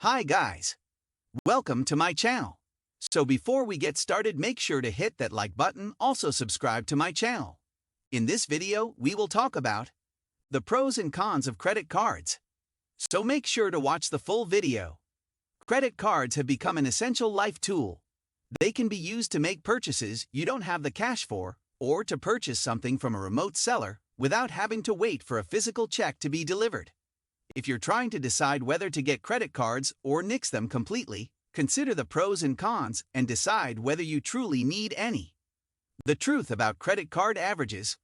Hi guys! Welcome to my channel. So before we get started, make sure to hit that like button, also subscribe to my channel. In this video, we will talk about the pros and cons of credit cards. So make sure to watch the full video. Credit cards have become an essential life tool. They can be used to make purchases you don't have the cash for, or to purchase something from a remote seller without having to wait for a physical check to be delivered. If you're trying to decide whether to get credit cards or nix them completely, consider the pros and cons and decide whether you truly need any. The truth about credit card averages.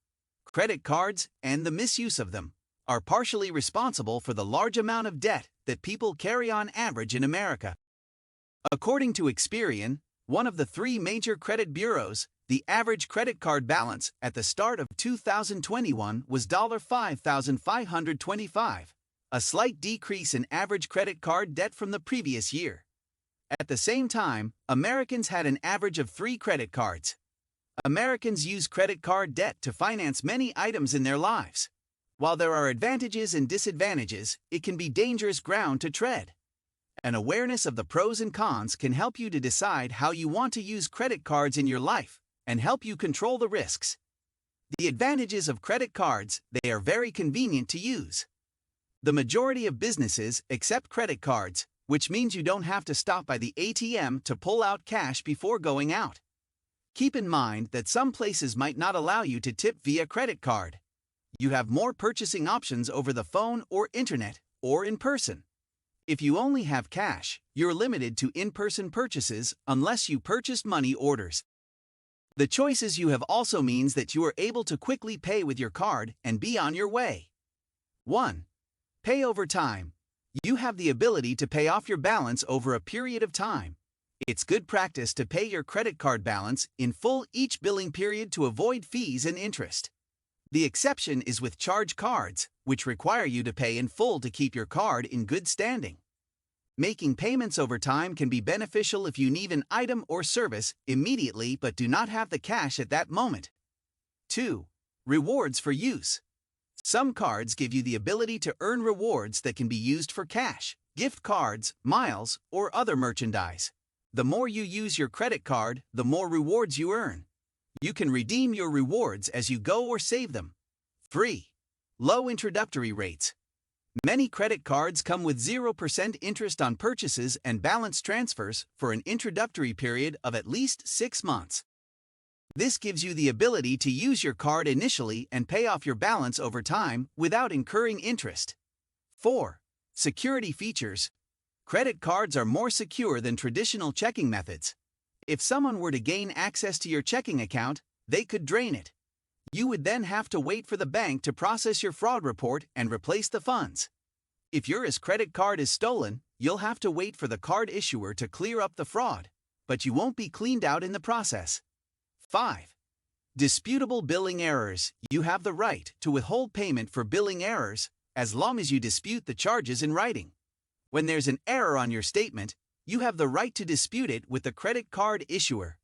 Credit cards, and the misuse of them, are partially responsible for the large amount of debt that people carry on average in America. According to Experian, one of the three major credit bureaus, the average credit card balance at the start of 2021 was $5,525. A slight decrease in average credit card debt from the previous year. At the same time, Americans had an average of 3 credit cards. Americans use credit card debt to finance many items in their lives. While there are advantages and disadvantages, it can be dangerous ground to tread. An awareness of the pros and cons can help you to decide how you want to use credit cards in your life and help you control the risks. The advantages of credit cards: they are very convenient to use. The majority of businesses accept credit cards, which means you don't have to stop by the ATM to pull out cash before going out. Keep in mind that some places might not allow you to tip via credit card. You have more purchasing options over the phone or internet, or in person. If you only have cash, you're limited to in-person purchases unless you purchased money orders. The choices you have also means that you are able to quickly pay with your card and be on your way. 1. Pay over time. You have the ability to pay off your balance over a period of time. It's good practice to pay your credit card balance in full each billing period to avoid fees and interest. The exception is with charge cards, which require you to pay in full to keep your card in good standing. Making payments over time can be beneficial if you need an item or service immediately but do not have the cash at that moment. 2. Rewards for use. Some cards give you the ability to earn rewards that can be used for cash, gift cards, miles, or other merchandise. The more you use your credit card, the more rewards you earn. You can redeem your rewards as you go or save them. 3. Low introductory rates. Many credit cards come with 0% interest on purchases and balance transfers for an introductory period of at least 6 months. This gives you the ability to use your card initially and pay off your balance over time without incurring interest. 4. Security features. Credit cards are more secure than traditional checking methods. If someone were to gain access to your checking account, they could drain it. You would then have to wait for the bank to process your fraud report and replace the funds. If your credit card is stolen, you'll have to wait for the card issuer to clear up the fraud, but you won't be cleaned out in the process. 5. Disputable billing errors. You have the right to withhold payment for billing errors as long as you dispute the charges in writing. When there's an error on your statement, you have the right to dispute it with the credit card issuer.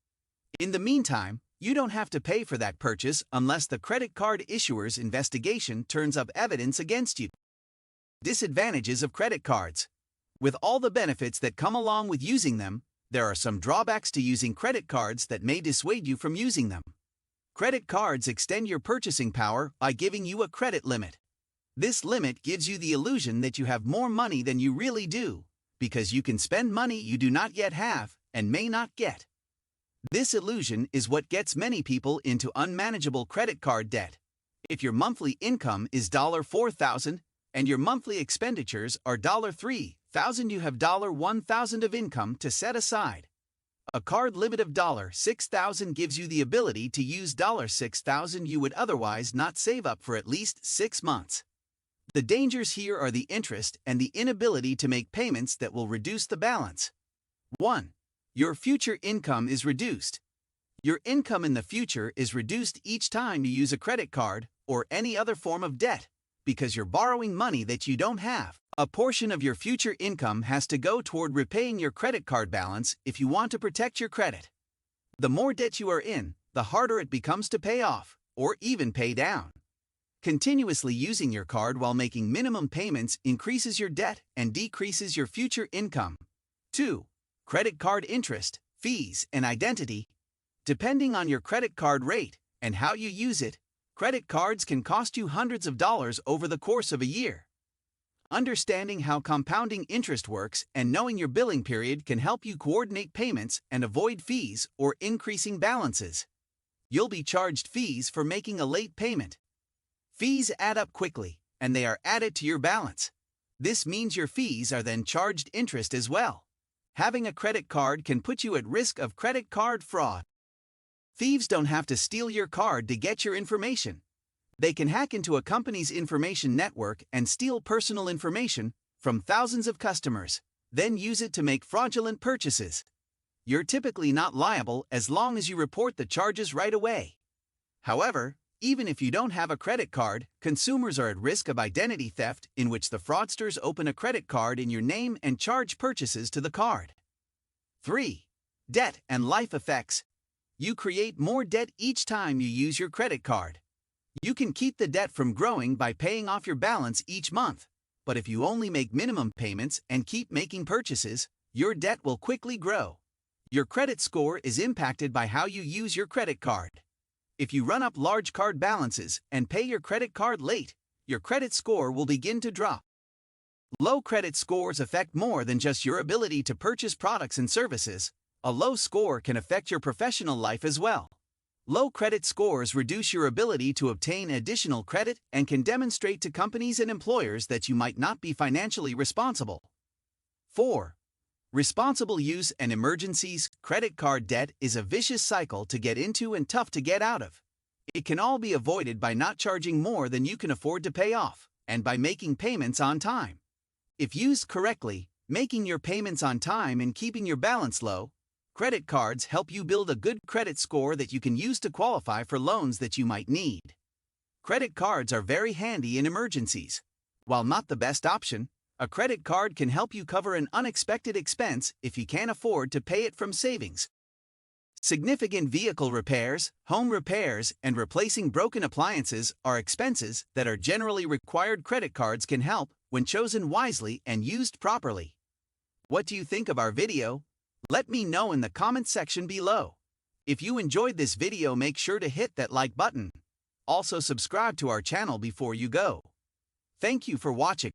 In the meantime, you don't have to pay for that purchase unless the credit card issuer's investigation turns up evidence against you. Disadvantages of credit cards. With all the benefits that come along with using them, there are some drawbacks to using credit cards that may dissuade you from using them. Credit cards extend your purchasing power by giving you a credit limit. This limit gives you the illusion that you have more money than you really do, because you can spend money you do not yet have and may not get. This illusion is what gets many people into unmanageable credit card debt. If your monthly income is $4,000 and your monthly expenditures are $3,000, you have $1,000 of income to set aside. A card limit of $6,000 gives you the ability to use $6,000 you would otherwise not save up for at least 6 months. The dangers here are the interest and the inability to make payments that will reduce the balance. 1. Your future income is reduced. Your income in the future is reduced each time you use a credit card or any other form of debt because you're borrowing money that you don't have. A portion of your future income has to go toward repaying your credit card balance if you want to protect your credit. The more debt you are in, the harder it becomes to pay off or even pay down. Continuously using your card while making minimum payments increases your debt and decreases your future income. 2. Credit card interest, fees, and identity. Depending on your credit card rate and how you use it, credit cards can cost you hundreds of dollars over the course of a year. Understanding how compounding interest works and knowing your billing period can help you coordinate payments and avoid fees or increasing balances. You'll be charged fees for making a late payment. Fees add up quickly, and they are added to your balance. This means your fees are then charged interest as well. Having a credit card can put you at risk of credit card fraud. Thieves don't have to steal your card to get your information. They can hack into a company's information network and steal personal information from thousands of customers, then use it to make fraudulent purchases. You're typically not liable as long as you report the charges right away. However, even if you don't have a credit card, consumers are at risk of identity theft, in which the fraudsters open a credit card in your name and charge purchases to the card. 3. Debt and life effects. You create more debt each time you use your credit card. You can keep the debt from growing by paying off your balance each month, but if you only make minimum payments and keep making purchases, your debt will quickly grow. Your credit score is impacted by how you use your credit card. If you run up large card balances and pay your credit card late, your credit score will begin to drop. Low credit scores affect more than just your ability to purchase products and services. A low score can affect your professional life as well. Low credit scores reduce your ability to obtain additional credit and can demonstrate to companies and employers that you might not be financially responsible. 4. Responsible use and emergencies. Credit card debt is a vicious cycle to get into and tough to get out of. It can all be avoided by not charging more than you can afford to pay off, and by making payments on time. If used correctly, making your payments on time and keeping your balance low, credit cards help you build a good credit score that you can use to qualify for loans that you might need. Credit cards are very handy in emergencies. While not the best option, a credit card can help you cover an unexpected expense if you can't afford to pay it from savings. Significant vehicle repairs, home repairs, and replacing broken appliances are expenses that are generally required. Credit cards can help when chosen wisely and used properly. What do you think of our video? Let me know in the comment section below. If you enjoyed this video, make sure to hit that like button. Also subscribe to our channel before you go. Thank you for watching.